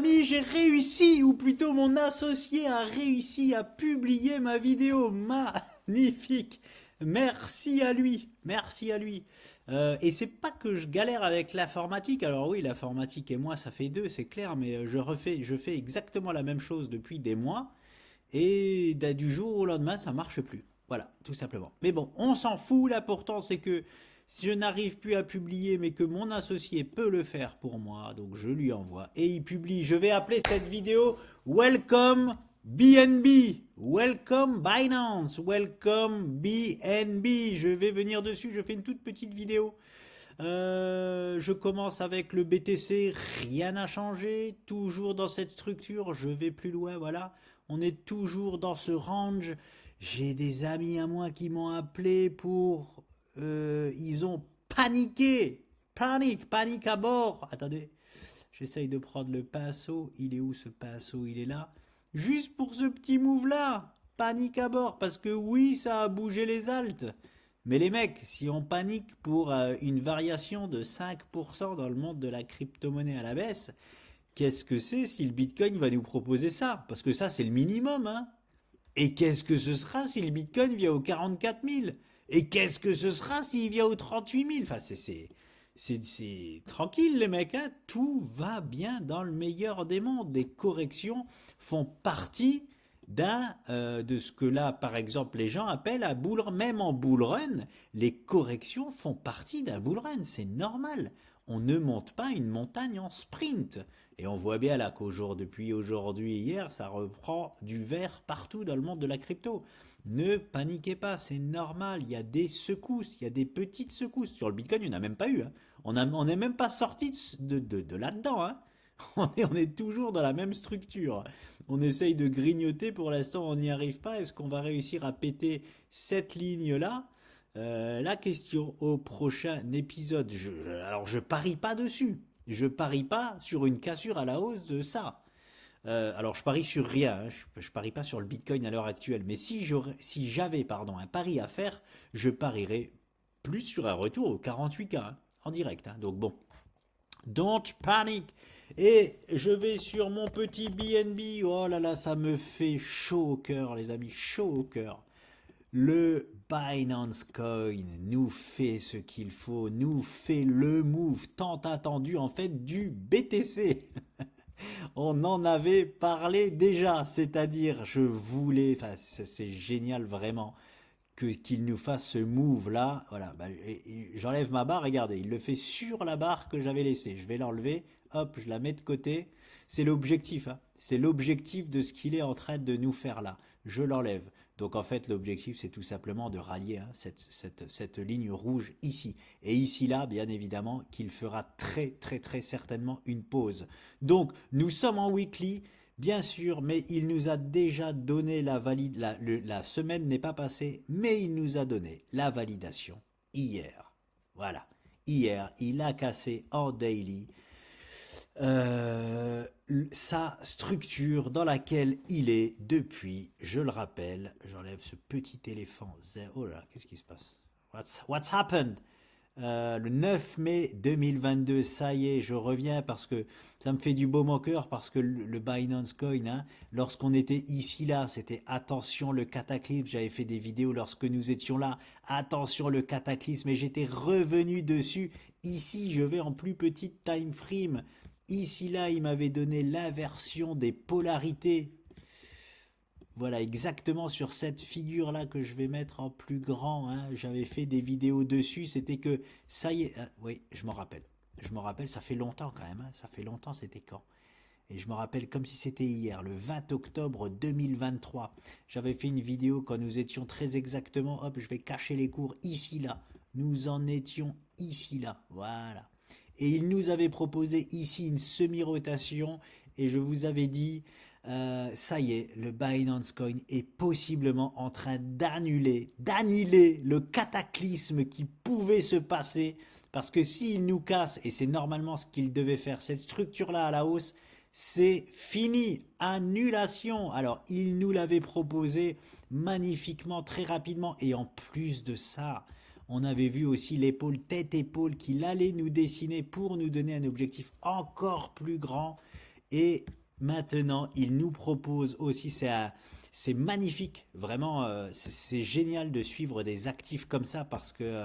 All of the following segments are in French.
amis, j'ai réussi, ou plutôt mon associé a réussi à publier ma vidéo. Magnifique. Merci à lui. Merci à lui. Et c'est pas que je galère avec l'informatique. Alors oui, l'informatique et moi, ça fait deux, c'est clair, mais je fais exactement la même chose depuis des mois. Et du jour au lendemain, ça marche plus. Voilà, tout simplement. Mais bon, on s'en fout. L'important, c'est que si je n'arrive plus à publier, mais que mon associé peut le faire pour moi, donc je lui envoie et il publie. Je vais appeler cette vidéo Welcome BNB. Welcome Binance. Welcome BNB. Je vais venir dessus. Je fais une toute petite vidéo. Je commence avec le BTC, rien n'a changé, toujours dans cette structure, je vais plus loin, voilà. On est toujours dans ce range. J'ai des amis à moi qui m'ont appelé pour... ils ont paniqué. Panique à bord. Attendez, j'essaye de prendre le pinceau. Il est où ce pinceau? Il est là. Juste pour ce petit move-là. Panique à bord. Parce que oui, ça a bougé les altes. Mais les mecs, si on panique pour une variation de 5% dans le monde de la crypto-monnaie à la baisse, qu'est-ce que c'est si le Bitcoin va nous proposer ça? Parce que ça, c'est le minimum, hein. Et qu'est-ce que ce sera si le Bitcoin vient aux 44 000? Et qu'est-ce que ce sera s'il vient aux 38 000? Enfin, c'est tranquille, les mecs, hein. Tout va bien dans le meilleur des mondes. Les corrections font partie de ce que là, par exemple, les gens appellent un bull run. Même en bull run, les corrections font partie d'un bull run. C'est normal. On ne monte pas une montagne en sprint. Et on voit bien là depuis aujourd'hui et hier, ça reprend du vert partout dans le monde de la crypto. Ne paniquez pas, c'est normal. Il y a des secousses, il y a des petites secousses. Sur le Bitcoin, il n'y en a même pas eu, hein. On n'est même pas sorti de là-dedans, hein. On est toujours dans la même structure. On essaye de grignoter, pour l'instant on n'y arrive pas. Est-ce qu'on va réussir à péter cette ligne-là? La question au prochain épisode. Alors je parie pas dessus. Je parie pas sur une cassure à la hausse de ça. Alors je parie sur rien, hein. Je parie pas sur le Bitcoin à l'heure actuelle. Mais si j'avais un pari à faire, je parierais plus sur un retour au 48K, hein, en direct, hein. Donc bon, don't panic. Et je vais sur mon petit BNB. Oh là là, ça me fait chaud au cœur, les amis, chaud au cœur. Le Binance Coin nous fait ce qu'il faut, nous fait le move tant attendu en fait du BTC. On en avait parlé déjà, c'est-à-dire je voulais, enfin c'est génial vraiment qu'il nous fasse ce move là. Voilà, bah, j'enlève ma barre, regardez, il le fait sur la barre que j'avais laissée. Je vais l'enlever, hop, je la mets de côté. C'est l'objectif, hein. C'est l'objectif de ce qu'il est en train de nous faire là. Je l'enlève. Donc en fait l'objectif c'est tout simplement de rallier, hein, cette ligne rouge ici. Et ici là, bien évidemment, qu'il fera très certainement une pause. Donc nous sommes en weekly. Bien sûr, mais il nous a déjà donné la semaine n'est pas passée, mais il nous a donné la validation hier. Voilà. Hier, il a cassé en daily sa structure dans laquelle il est depuis, je le rappelle, j'enlève ce petit éléphant. Oh là, qu'est-ce qui se passe? What's happened? Le 9 mai 2022, ça y est, je reviens parce que ça me fait du baume au cœur parce que le Binance Coin, hein, lorsqu'on était ici là, c'était attention le cataclysme. J'avais fait des vidéos lorsque nous étions là, attention le cataclysme, et j'étais revenu dessus. Ici, je vais en plus petite time frame. Ici là, il m'avait donné l'inversion des polarités. Voilà, exactement sur cette figure-là que je vais mettre en plus grand, hein. J'avais fait des vidéos dessus, c'était que ça y est. Oui, je m'en rappelle. Je me rappelle, ça fait longtemps quand même, hein. Ça fait longtemps, c'était quand? Et je me rappelle comme si c'était hier, le 20 octobre 2023. J'avais fait une vidéo quand nous étions très exactement, hop, je vais cacher les cours ici là. Nous en étions ici là, voilà. Et il nous avait proposé ici une semi-rotation et je vous avais dit, ça y est, le Binance Coin est possiblement en train d'annihiler le cataclysme qui pouvait se passer, parce que s'il nous casse, et c'est normalement ce qu'il devait faire, cette structure-là à la hausse, c'est fini, annulation. Alors il nous l'avait proposé magnifiquement, très rapidement, et en plus de ça, on avait vu aussi l'épaule tête-épaule qu'il allait nous dessiner pour nous donner un objectif encore plus grand. Et maintenant, il nous propose aussi, c'est magnifique, vraiment, c'est génial de suivre des actifs comme ça parce que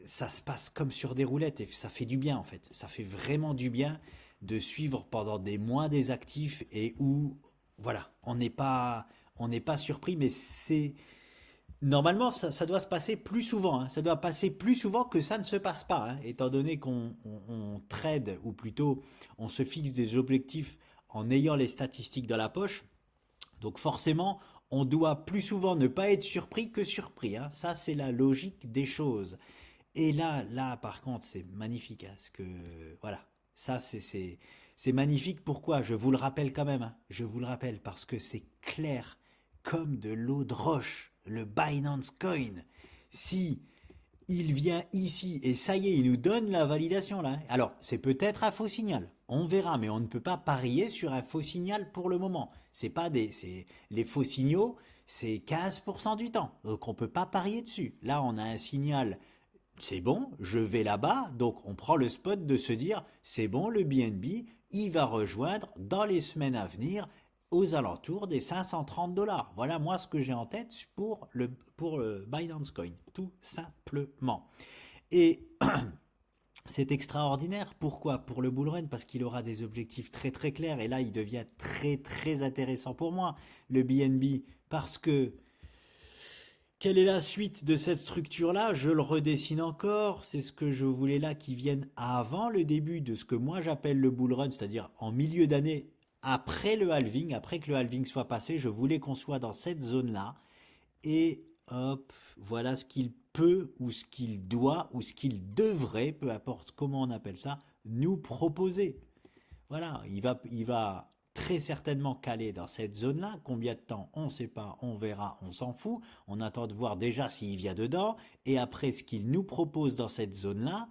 ça se passe comme sur des roulettes et ça fait du bien en fait. Ça fait vraiment du bien de suivre pendant des mois des actifs et où, voilà, on n'est pas surpris, mais c'est normalement ça doit se passer plus souvent. Hein. Ça doit passer plus souvent que ça ne se passe pas, hein, étant donné qu'on trade ou plutôt on se fixe des objectifs en ayant les statistiques dans la poche. Donc forcément, on doit plus souvent ne pas être surpris que surpris. Hein. Ça, c'est la logique des choses. Et là, par contre, c'est magnifique, hein, parce que voilà, ça, c'est magnifique. Pourquoi? Je vous le rappelle quand même. Hein, je vous le rappelle parce que c'est clair comme de l'eau de roche. Le Binance Coin. Si il vient ici et ça y est, il nous donne la validation là. Alors, c'est peut-être un faux signal. On verra, mais on ne peut pas parier sur un faux signal pour le moment. C'est pas des, c'est les faux signaux, c'est 15% du temps. Donc on peut pas parier dessus. Là, on a un signal, c'est bon, je vais là-bas, donc on prend le spot de se dire, c'est bon, le BNB, il va rejoindre dans les semaines à venir aux alentours des 530 $. Voilà moi ce que j'ai en tête pour le Binance Coin, tout simplement. Et c'est extraordinaire. Pourquoi? Pour le bullrun, parce qu'il aura des objectifs très très clairs. Et là, il devient très très intéressant pour moi, le BNB, parce que quelle est la suite de cette structure-là? Je le redessine encore. C'est ce que je voulais là qui vienne avant le début de ce que moi j'appelle le bull run, c'est-à-dire en milieu d'année, après le halving, après que le halving soit passé. Je voulais qu'on soit dans cette zone-là. Et hop, voilà ce qu'il peut ou ce qu'il doit ou ce qu'il devrait, peu importe comment on appelle ça, nous proposer. Voilà, il va très certainement caler dans cette zone-là. Combien de temps? On ne sait pas, on verra, on s'en fout. On attend de voir déjà s'il vient dedans et après ce qu'il nous propose dans cette zone-là.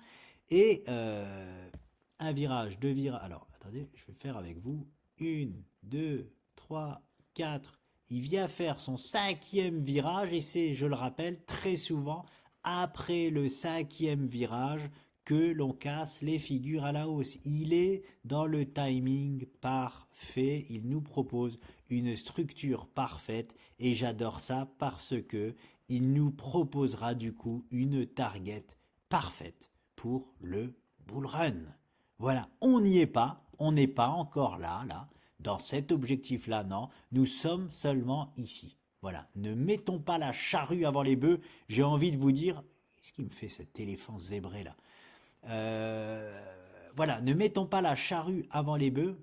Et un virage, deux virages. Alors, attendez, je vais faire avec vous. Une, deux, trois, quatre. Il vient faire son cinquième virage et c'est, je le rappelle, très souvent après le cinquième virage que l'on casse les figures à la hausse. Il est dans le timing parfait. Il nous propose une structure parfaite et j'adore ça parce que il nous proposera du coup une target parfaite pour le bull run. Voilà, on n'y est pas, on n'est pas encore là, dans cet objectif-là, non, nous sommes seulement ici. Voilà, ne mettons pas la charrue avant les bœufs. J'ai envie de vous dire, qu'est-ce qui me fait cet éléphant zébré là? Voilà, ne mettons pas la charrue avant les bœufs.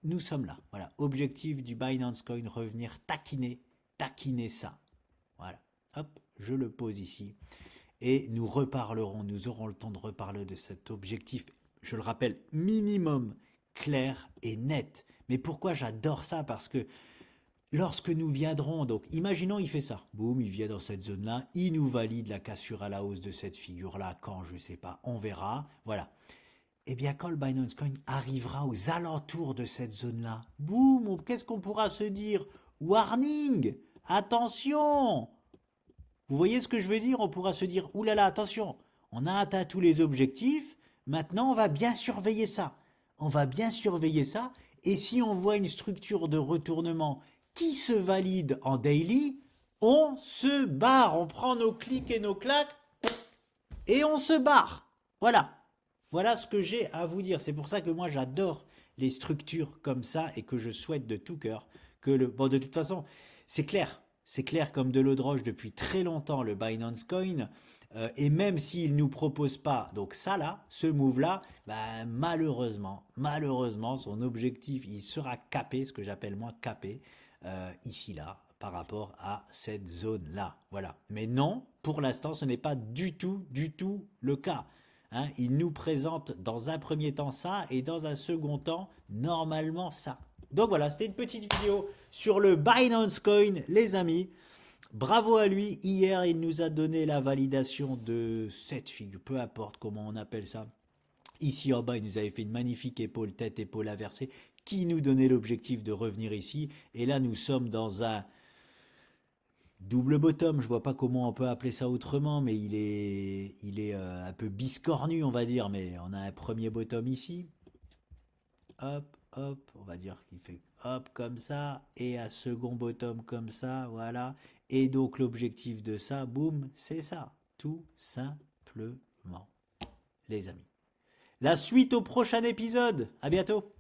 Nous sommes là. Voilà, objectif du Binance Coin, revenir taquiner ça. Voilà, hop, je le pose ici. Et nous reparlerons, nous aurons le temps de reparler de cet objectif, je le rappelle, minimum clair et net. Mais pourquoi j'adore ça? Parce que lorsque nous viendrons, donc imaginons il fait ça, boum, il vient dans cette zone-là, il nous valide la cassure à la hausse de cette figure-là, quand je sais pas, on verra, voilà. Eh bien quand le Binance Coin arrivera aux alentours de cette zone-là, boum, qu'est-ce qu'on pourra se dire? Warning, attention. Vous voyez ce que je veux dire? On pourra se dire, oulala, attention, on a atteint tous les objectifs, maintenant on va bien surveiller ça. On va bien surveiller ça, et si on voit une structure de retournement qui se valide en daily, on se barre, on prend nos clics et nos claques, et on se barre. Voilà. Voilà ce que j'ai à vous dire. C'est pour ça que moi j'adore les structures comme ça et que je souhaite de tout cœur que le... Bon, de toute façon, c'est clair. C'est clair comme de l'eau de roche depuis très longtemps le Binance Coin. Et même s'il ne nous propose pas, donc ça là, ce move là, bah, malheureusement, son objectif, il sera capé, ce que j'appelle moi capé, ici là, par rapport à cette zone là. Voilà. Mais non, pour l'instant, ce n'est pas du tout le cas. Hein, il nous présente dans un premier temps ça et dans un second temps, normalement ça. Donc voilà, c'était une petite vidéo sur le Binance Coin, les amis. Bravo à lui, hier il nous a donné la validation de cette figure, peu importe comment on appelle ça. Ici en bas, il nous avait fait une magnifique épaule, tête, épaule inversée, qui nous donnait l'objectif de revenir ici. Et là, nous sommes dans un double bottom. Je vois pas comment on peut appeler ça autrement, mais il est un peu biscornu, on va dire. Mais on a un premier bottom ici. Hop, hop, on va dire qu'il fait hop comme ça, et à second bottom comme ça, voilà. Et donc l'objectif de ça, boum, c'est ça, tout simplement, les amis. La suite au prochain épisode. À bientôt.